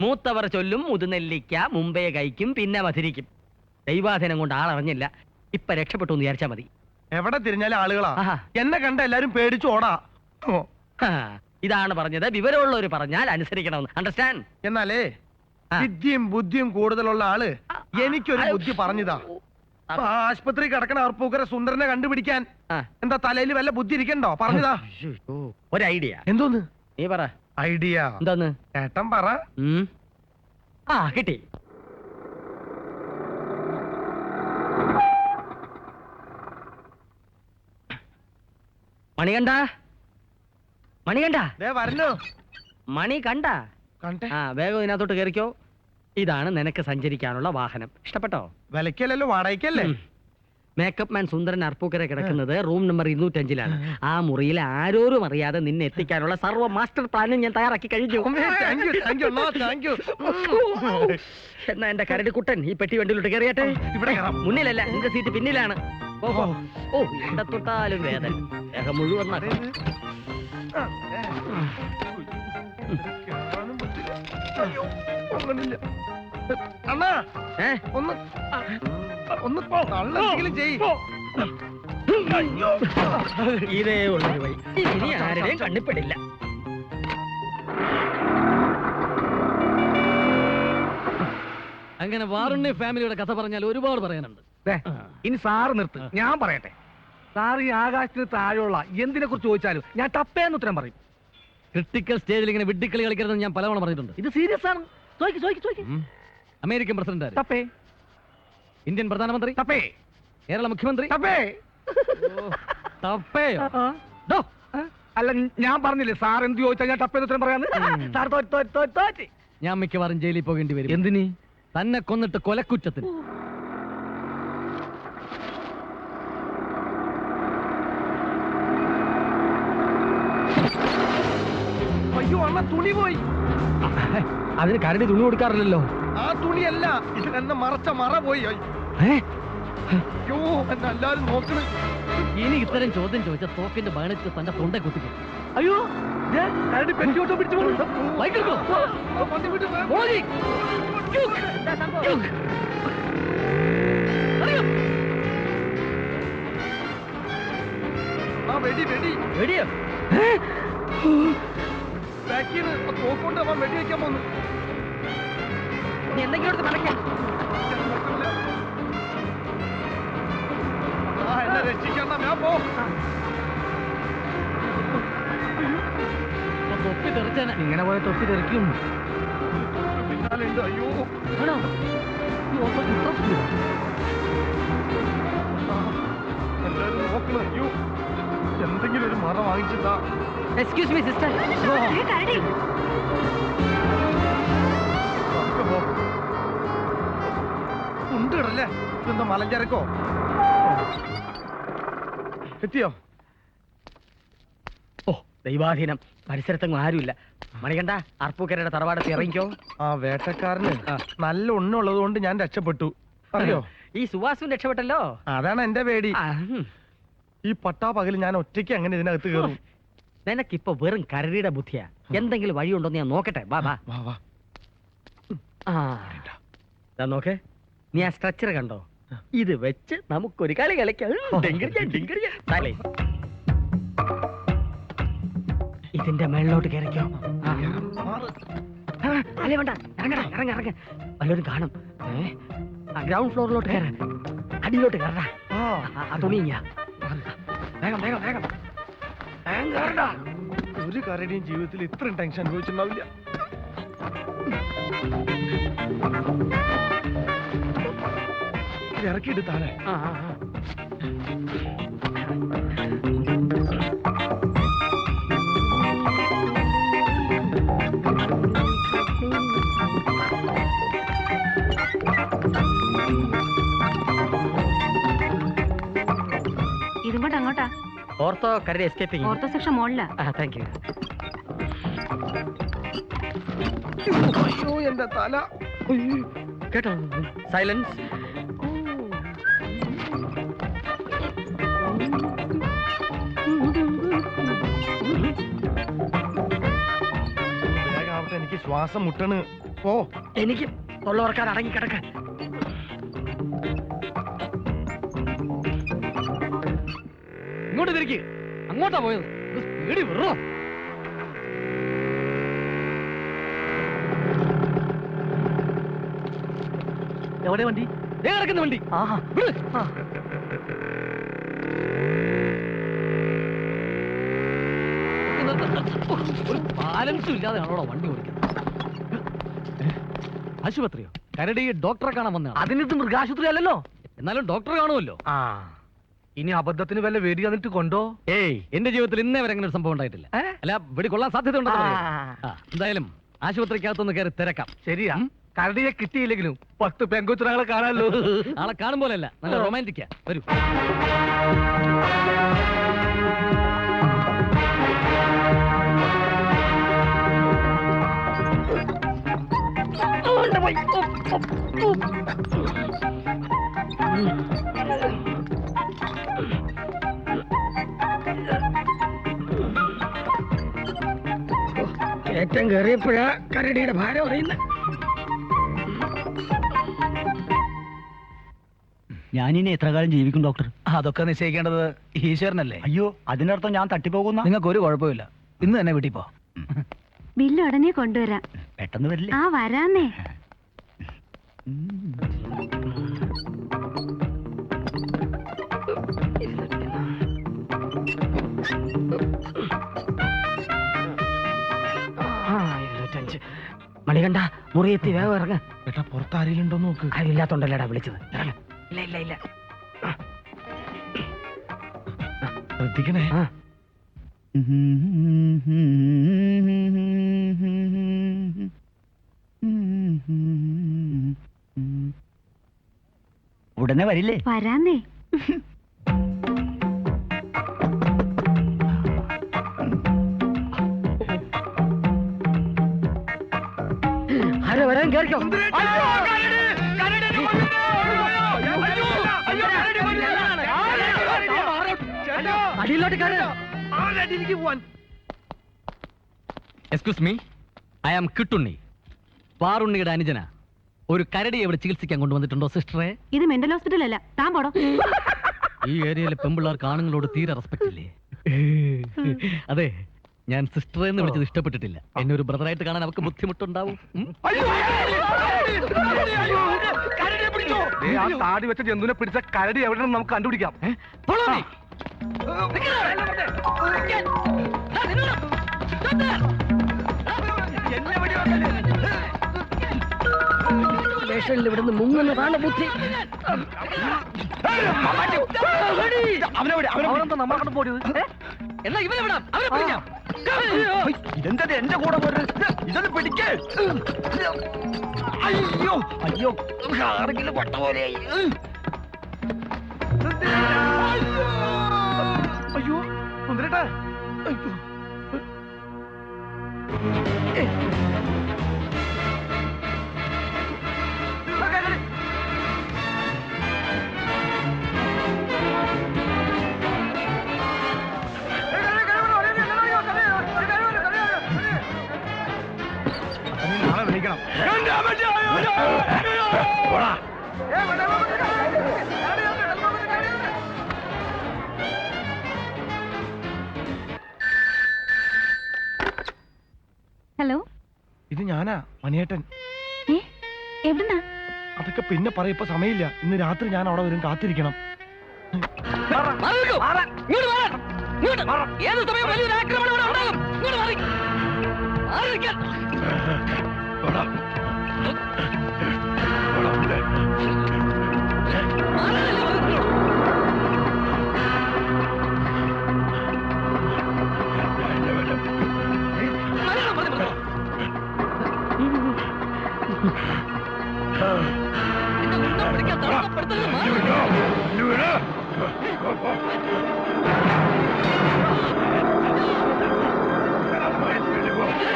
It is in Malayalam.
മൂത്തവർ ചൊല്ലും മുതുനെല്ലിക്ക മുമ്പേ കഴിക്കും പിന്നെ മധുരിക്കും. ദൈവാധീനം കൊണ്ട് ആളറിഞ്ഞില്ല. ഇപ്പൊ രക്ഷപ്പെട്ടു എന്ന് വിചാരിച്ചാ മതി. എവിടെ തിരിഞ്ഞാലും ആളുകളാ. എന്നെ കണ്ട എല്ലാരും പേടിച്ചു ഓടാ. ഇതാണ് പറഞ്ഞത്, വിവരമുള്ളവർ പറഞ്ഞാൽ അനുസരിക്കണമെന്ന്. അണ്ടർസ്റ്റാൻഡ്? എന്നാലേ വിദ്യയും ബുദ്ധിയും കൂടുതലുള്ള ആള് എനിക്കൊരു ബുദ്ധി പറഞ്ഞതാ. ആശുപത്രി കിടക്കണ അർപ്പൂക്കര സുന്ദരനെ കണ്ടുപിടിക്കാൻ എന്താ തലയിൽ വല്ല ബുദ്ധി ഇരിക്കണ്ടോ? പറഞ്ഞതാ ഒരു ഐഡിയ. എന്തോന്ന്? നീ പറ. ഐഡിയ എന്തോന്ന്? ഏട്ടൻ പറ. കിട്ടി. മണികണ്ട, മണികണ്ട, വരണോ? മണി കണ്ട? വേഗം ഇതിനകത്തോട്ട് കയറിക്കോ. ഇതാണ് നിനക്ക് സഞ്ചരിക്കാനുള്ള വാഹനം. ഇഷ്ടപ്പെട്ടോ? വിലക്കല്ലോ, വാടകയ്ക്കല്ലേ? മേക്കപ്പ് മാൻ സുന്ദരൻ അർപ്പൂക്കര കിടക്കുന്നത് റൂം നമ്പർ 205-ലാണ്. ആ മുറിയിൽ ആരോരും അറിയാതെ നിന്നെ എത്തിക്കാനുള്ള സർവ്വ മാസ്റ്റർ പ്ലാനും ഞാൻ തയ്യാറാക്കി കഴിഞ്ഞു. എന്നാ എന്റെ കരടിക്കുട്ടൻ ഈ പെട്ടി വണ്ടിയിലോട്ട് കയറിയട്ടെ. മുന്നിലല്ല, നിന്റെ സീറ്റ് പിന്നിലാണ്. ഓഹോ, എവിടെ തൊട്ടാലും വേദന. വേഗം മുഴുവൻ ഇതേ ഉള്ളൊരു വഴി. ഇനി ആരുടെയും കണ്ണിപ്പെടില്ല. അങ്ങനെ വാറുണ്ണി ഫാമിലിയുടെ കഥ പറഞ്ഞാൽ ഒരുപാട് പറയാനുണ്ട്. ഇനി സാറ് നിർത്ത്, ഞാൻ പറയട്ടെ. സാർ ഈ ആകാശത്തിന് താഴെയുള്ള എന്തിനെ കുറിച്ച് ചോദിച്ചാലും ഞാൻ ടപ്പേന്ന് ഉത്തരം പറയും. ക്രിട്ടിക്കൽ സ്റ്റേജിൽ ഇങ്ങനെ വിഡ്ഢിക്കളി കളിക്കരുതെന്ന് ഞാൻ പലവണ പറഞ്ഞിട്ടുണ്ട്. ഇത് സീരിയസ് ആണ്. അമേരിക്കൻ പ്രസിഡന്റ് തപ്പേ, ഇന്ത്യൻ പ്രധാനമന്ത്രി തപ്പേ, കേരള മുഖ്യമന്ത്രി തപ്പേ. തപ്പേയോ? അല്ല, ഞാൻ പറഞ്ഞില്ലേ സാർ എന്ത് ചോദിച്ചാൽ ഞാൻ ടപ്പേന്ന് ഉത്തരം പറയാന്ന്. സാർ തോറ്റ്. ഞാൻ മിക്കവാറും ജയിലിൽ പോകേണ്ടി വരും. എന്തിന്? തന്നെ കൊന്നിട്ട് കൊലക്കുറ്റത്തിന്. അയ്യോ അണ്ണ, തുണി പോയി. അതിന് കരടി തുണി കൊടുക്കാറില്ലല്ലോ. ആ തുണിയല്ല, ഇതിനെന്നെ മറച്ച മറ പോയി. അയ്യോ, എന്നെ എല്ലാരും നോക്കണ്. ഇനി ഇത്തരം ചോദ്യം ചോദിച്ച തോക്കിന്റെ ബാണിച്ച് തന്റെ തൊണ്ട കുത്തിക്കും. അയ്യോ, കരടി പെട്ടിയോട്ടം പിടിച്ചു വെടിയോ? തോക്കൊണ്ട് അവൻ വെടിവെക്കാൻ പോന്നു. എന്തെങ്കിലും എന്നെ രക്ഷിക്കണ്ട, ഞാൻ പോ. തൊപ്പി തെറിച്ചാണ്. ഇങ്ങനെ പോയ തൊപ്പി തെറിക്കും. പിന്നാലുണ്ട്. അയ്യോ, എല്ലാരും നോക്കണ. അയ്യോ, എന്തെങ്കിലും ഒരു മറ വാങ്ങിച്ചിട്ടാ. Excuse me sister. ഉണ്ടല്ലേ? ഇതെന്താ മലഞ്ചരക്കോ? എത്തിയോ? ദൈവാധീനം. പരിസരത്തെങ്ങും ആരുമില്ല. മണികണ്ട, അർപ്പൂക്കരയുടെ തറവാടത്ത് ഇറങ്ങിക്കോ. ആ വേട്ടക്കാരന് നല്ല ഉണ്ണുള്ളത് കൊണ്ട് ഞാൻ രക്ഷപ്പെട്ടു. അറിയോ? ഈ സുവാസും രക്ഷപ്പെട്ടല്ലോ. അതാണ് എന്റെ പേടി. ഈ പട്ടാ പകല് ഞാൻ ഒറ്റയ്ക്ക് അങ്ങനെ ഇതിനകത്ത് കയറും. നിനക്കിപ്പോ വെറും കരടിയുടെ ബുദ്ധിയാ. എന്തെങ്കിലും വഴിയുണ്ടോന്ന് ഞാൻ നോക്കട്ടെ. നോക്ക്, നീ ആ സ്ട്രക്ചർ കണ്ടോ? ഇത് വെച്ച് നമുക്കൊരു കളി കളിക്കാം. ഇതിന്റെ മേളിലോട്ട് കയറിക്കോ. അല്ലേ വേണ്ട, ഇറങ്ങ. വല്ലവരും കാണും. ഗ്രൗണ്ട് ഫ്ലോറിലോട്ട് കയറ, അടിയിലോട്ട് കയറ. തുണിയ വേഗം. ഒരു കരടിയും ജീവിതത്തിൽ ഇത്രയും ടെൻഷൻ അനുഭവിച്ചിട്ടുണ്ടാവില്ല. ഇറക്കിയിട്ട് താഴെ. ഇതും കൊണ്ട് അങ്ങോട്ടാ? ഓർത്തോ കരടി എസ്കേപ്പിംഗ്. ഓർത്തോ സെക്ഷൻ മോളിലാ. Thank you. അയ്യോ, എന്റെ തല. കേട്ടോ? സൈലൻസ്. എനിക്ക് ശ്വാസം മുട്ടണ്. ഓ എനിക്ക് തൊള്ളവർക്കാൻ അടങ്ങി കിടക്ക. ഇങ്ങോട്ട് തിരിക്ക്. അങ്ങോട്ടാ പോയത്. സ്പീഡി വിടറോ. എവിടെ വണ്ടി? ദേ കിടക്കുന്ന വണ്ടി. ആഹാ. വിട്. ഒരു ബാലൻസും ഇല്ലാതെയാണോടോ വണ്ടി ഓടിക്കുന്നത്. ആശുപത്രിയോ? കരടി ഡോക്ടറെ കാണാൻ വന്നതാണ്. അതിനിത് മൃഗാശുപത്രി അല്ലല്ലോ. എന്നാലും ഡോക്ടർ കാണുമല്ലോ. ആ ഇനി അബദ്ധത്തിന് വല്ല വെടി വന്നിട്ട് കൊണ്ടോ? ഏയ്, എന്റെ ജീവിതത്തിൽ ഇന്നേ വരെ അങ്ങനെ ഒരു സംഭവം ഉണ്ടായിട്ടില്ല. അല്ല, വെടി കൊള്ളാൻ സാധ്യത ഉണ്ടെന്ന് പറയാം. എന്തായാലും ആശുപത്രിക്കകത്തൊന്ന് കയറി തിരക്കാം. ശരിയാ, കരടിയെ കിട്ടിയില്ലെങ്കിലും 10 പെങ്കൊച്ചുകളെ കാണാമല്ലോ. ആളെ കാണും പോലെയല്ല, നല്ല റൊമാൻറ്റിക്കാ. വരൂ. ഏറ്റവും കയറിയപ്പോഴാ കരടിയുടെ ഭാരം അറിയുന്നത്. ഞാനിനി എത്ര കാലം ജീവിക്കും ഡോക്ടർ? അതൊക്കെ നിശ്ചയിക്കേണ്ടത് ഈശ്വരനല്ലേ. അയ്യോ, അതിനർത്ഥം ഞാൻ തട്ടിപ്പോകുന്ന? നിങ്ങൾക്ക് ഒരു കുഴപ്പമില്ല. ഇന്ന് തന്നെ വീട്ടിൽ പോ. ബില്ല് ഉടനെ കൊണ്ടുവരാം. പെട്ടെന്ന് വരില്ലേ? ആ വരാന്നേ. മണികണ്ഠ, മുറിയെത്തി വേഗം ഇറങ്ങ. ഏട്ടാ പുറത്താരെങ്കിലും ഉണ്ടോ നോക്ക്. അതില്ലാത്തോണ്ടല്ലേടാ വിളിച്ചത്. ഇറങ്ങ്. ഇല്ല ഇല്ല ഇല്ല. ശ്രദ്ധിക്കണേ. ഉടനെ വരില്ലേ? വരാന്നേ. ആരോ വരാൻ കേറിക്കോ. അടിയിലോട്ട് കയറി. Excuse me, I am Kittunni, പാറുണ്ണിയുടെ അനുജന. ഒരു കരടിയെ ഇവിടെ ചികിത്സിക്കാൻ കൊണ്ടുവന്നിട്ടുണ്ടോ സിസ്റ്ററെ? ഇത് മെന്റൽ ഹോസ്പിറ്റൽ അല്ല, താൻ പോടോ. ഈ ഏരിയയിലെ പെമ്പിള്ളാർക്ക് ആണുങ്ങളോട് തീരെ റെസ്പെക്ട് ഇല്ലേ? അതെ, ഞാൻ സിസ്റ്ററെ എന്ന് വിളിച്ചത് ഇഷ്ടപ്പെട്ടിട്ടില്ല. എന്നെ ഒരു ബ്രദറായിട്ട് കാണാൻ അവർക്ക് ബുദ്ധിമുട്ടുണ്ടാവും. ആ താടി വെച്ച ജന്തുവിനെ പിടിച്ച കരടി എവിടെയാണെന്ന് നമുക്ക് കണ്ടുപിടിക്കാം. സ്റ്റേഷനിൽ ഇവിടുന്ന് മുങ്ങുന്നതാണ് ബുദ്ധി. അവനെന്താ നമ്മളെ കൊണ്ട് പോയത്? എന്നാ ഇവരെ വിടാം, അവരെ പിടിക്കാം. ഇതെന്താ എന്റെ കൂടെ വരുന്നത്? ഇതൊന്ന് പിടിക്കേ. അയ്യോ അയ്യോ, ആരെങ്കിലും പൊട്ട പോലെയായി. അയ്യോ സുന്ദരേട്ടാ. നാളെ വിളിക്കണം. ഹലോ, ഇത് ഞാനാ, മണിയേട്ടൻ. ഏ എവിടുന്നാ? അതൊക്കെ പിന്നെ പറയും, ഇപ്പൊ സമയമില്ല. ഇന്ന് രാത്രി ഞാൻ അവിടെ വരും, കാത്തിരിക്കണം. ഏത് സമയം വലിയൊരു ആക്രമണം ഇവിടെ ഉണ്ടാകും. ഇങ്ങോട്ട് മാറി. മാറിയിരിക്കാൻ. ആ